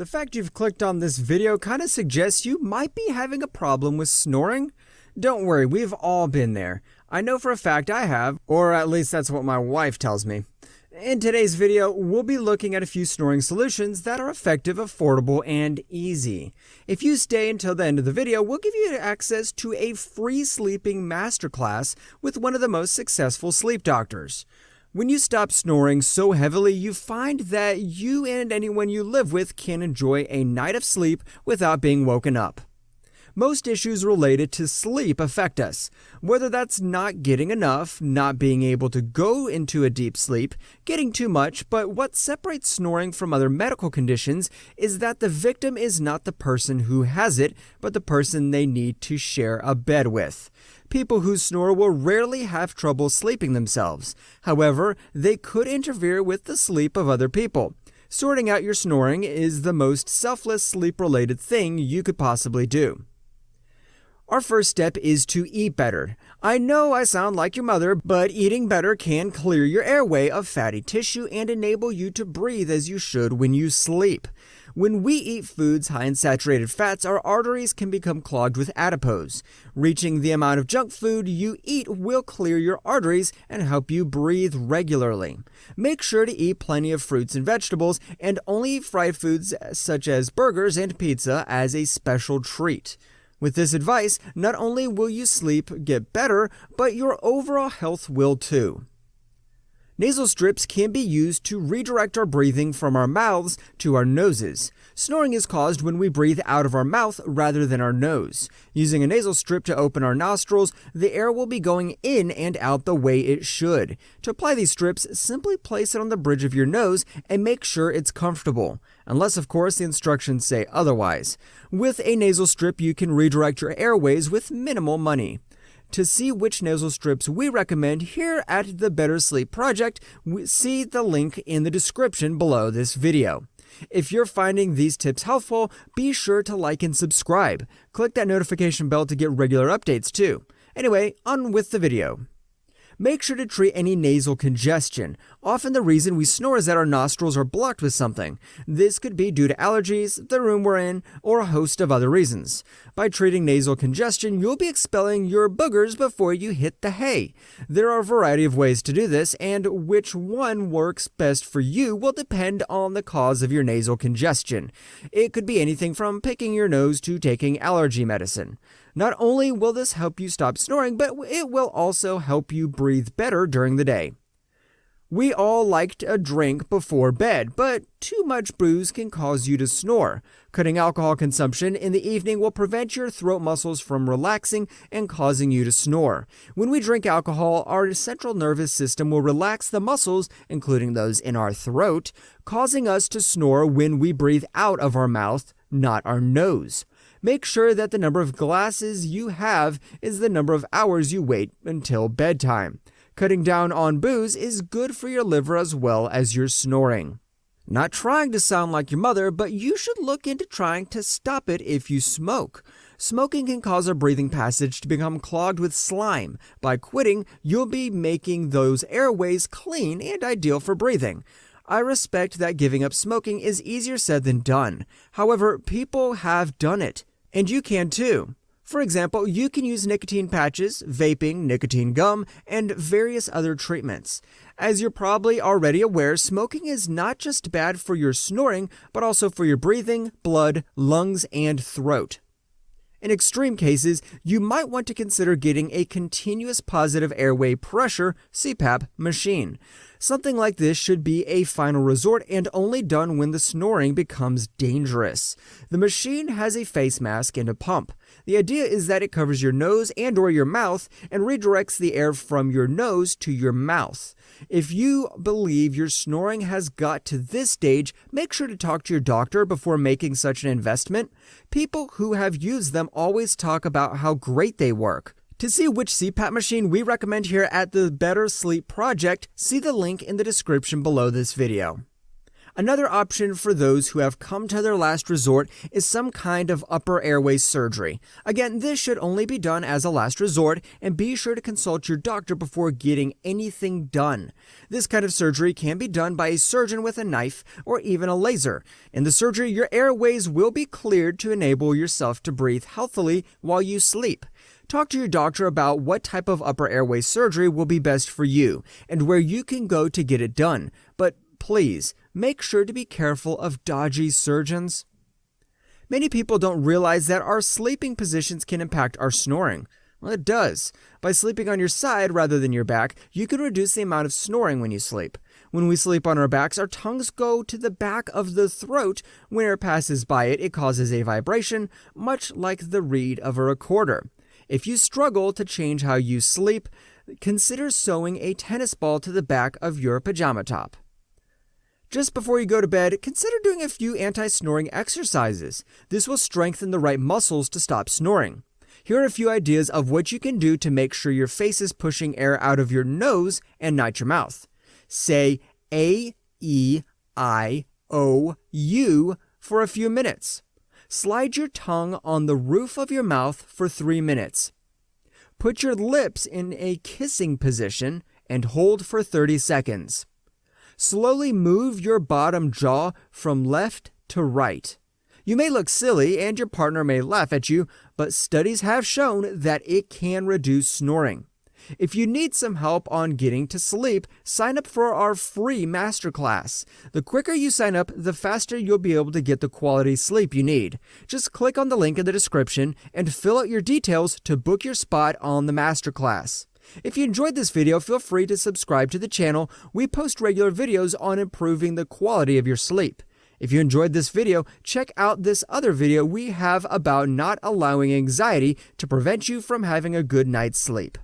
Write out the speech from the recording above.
The fact you've clicked on this video kind of suggests you might be having a problem with snoring. Don't worry, we've all been there. I know for a fact I have, or at least that's what my wife tells me. In today's video, we'll be looking at a few snoring solutions that are effective, affordable, and easy. If you stay until the end of the video, we'll give you access to a free sleeping masterclass with one of the most successful sleep doctors. When you stop snoring so heavily, you find that you and anyone you live with can enjoy a night of sleep without being woken up. Most issues related to sleep affect us, whether that's not getting enough, not being able to go into a deep sleep, getting too much, but what separates snoring from other medical conditions is that the victim is not the person who has it, but the person they need to share a bed with. People who snore will rarely have trouble sleeping themselves. However, they could interfere with the sleep of other people. Sorting out your snoring is the most selfless sleep-related thing you could possibly do. Our first step is to eat better. I know I sound like your mother, but eating better can clear your airway of fatty tissue and enable you to breathe as you should when you sleep. When we eat foods high in saturated fats, our arteries can become clogged with adipose. Reaching the amount of junk food you eat will clear your arteries and help you breathe regularly. Make sure to eat plenty of fruits and vegetables, and only eat fried foods such as burgers and pizza as a special treat. With this advice, not only will you sleep get better, but your overall health will too. Nasal strips can be used to redirect our breathing from our mouths to our noses. Snoring is caused when we breathe out of our mouth rather than our nose. Using a nasal strip to open our nostrils, the air will be going in and out the way it should. To apply these strips, simply place it on the bridge of your nose and make sure it's comfortable. Unless, of course, the instructions say otherwise. With a nasal strip, you can redirect your airways with minimal money. To see which nasal strips we recommend here at the Better Sleep Project, see the link in the description below this video. If you're finding these tips helpful, be sure to like and subscribe. Click that notification bell to get regular updates too. Anyway, on with the video. Make sure to treat any nasal congestion. Often the reason we snore is that our nostrils are blocked with something. This could be due to allergies, the room we're in, or a host of other reasons. By treating nasal congestion, you'll be expelling your boogers before you hit the hay. There are a variety of ways to do this, and which one works best for you will depend on the cause of your nasal congestion. It could be anything from picking your nose to taking allergy medicine. Not only will this help you stop snoring, but it will also help you breathe better during the day. We all like a drink before bed, but too much booze can cause you to snore. Cutting alcohol consumption in the evening will prevent your throat muscles from relaxing and causing you to snore. When we drink alcohol, our central nervous system will relax the muscles, including those in our throat, causing us to snore when we breathe out of our mouth, not our nose. Make sure that the number of glasses you have is the number of hours you wait until bedtime. Cutting down on booze is good for your liver as well as your snoring. Not trying to sound like your mother, but you should look into trying to stop it if you smoke. Smoking can cause our breathing passage to become clogged with slime. By quitting, you'll be making those airways clean and ideal for breathing. I respect that giving up smoking is easier said than done. However, people have done it. And you can too. For example, you can use nicotine patches, vaping, nicotine gum, and various other treatments. As you're probably already aware, smoking is not just bad for your snoring, but also for your breathing, blood, lungs, and throat. In extreme cases, you might want to consider getting a continuous positive airway pressure (CPAP) machine. Something like this should be a final resort and only done when the snoring becomes dangerous. The machine has a face mask and a pump. The idea is that it covers your nose and/or your mouth and redirects the air from your nose to your mouth. If you believe your snoring has got to this stage, make sure to talk to your doctor before making such an investment. People who have used them always talk about how great they work. To see which CPAP machine we recommend here at the Better Sleep Project, see the link in the description below this video. Another option for those who have come to their last resort is some kind of upper airway surgery. Again, this should only be done as a last resort, and be sure to consult your doctor before getting anything done. This kind of surgery can be done by a surgeon with a knife or even a laser. In the surgery, your airways will be cleared to enable yourself to breathe healthily while you sleep. Talk to your doctor about what type of upper airway surgery will be best for you and where you can go to get it done. But please, make sure to be careful of dodgy surgeons. Many people don't realize that our sleeping positions can impact our snoring. Well, it does. By sleeping on your side rather than your back, you can reduce the amount of snoring when you sleep. When we sleep on our backs, our tongues go to the back of the throat. When air passes by it, it causes a vibration, much like the reed of a recorder. If you struggle to change how you sleep, consider sewing a tennis ball to the back of your pajama top. Just before you go to bed, consider doing a few anti-snoring exercises. This will strengthen the right muscles to stop snoring. Here are a few ideas of what you can do to make sure your face is pushing air out of your nose and not your mouth. Say A-E-I-O-U for a few minutes. Slide your tongue on the roof of your mouth for 3 minutes. Put your lips in a kissing position and hold for 30 seconds. Slowly move your bottom jaw from left to right. You may look silly and your partner may laugh at you, but studies have shown that it can reduce snoring. If you need some help on getting to sleep, sign up for our free masterclass. The quicker you sign up, the faster you'll be able to get the quality sleep you need. Just click on the link in the description and fill out your details to book your spot on the masterclass. If you enjoyed this video, feel free to subscribe to the channel. We post regular videos on improving the quality of your sleep. If you enjoyed this video, check out this other video we have about not allowing anxiety to prevent you from having a good night's sleep.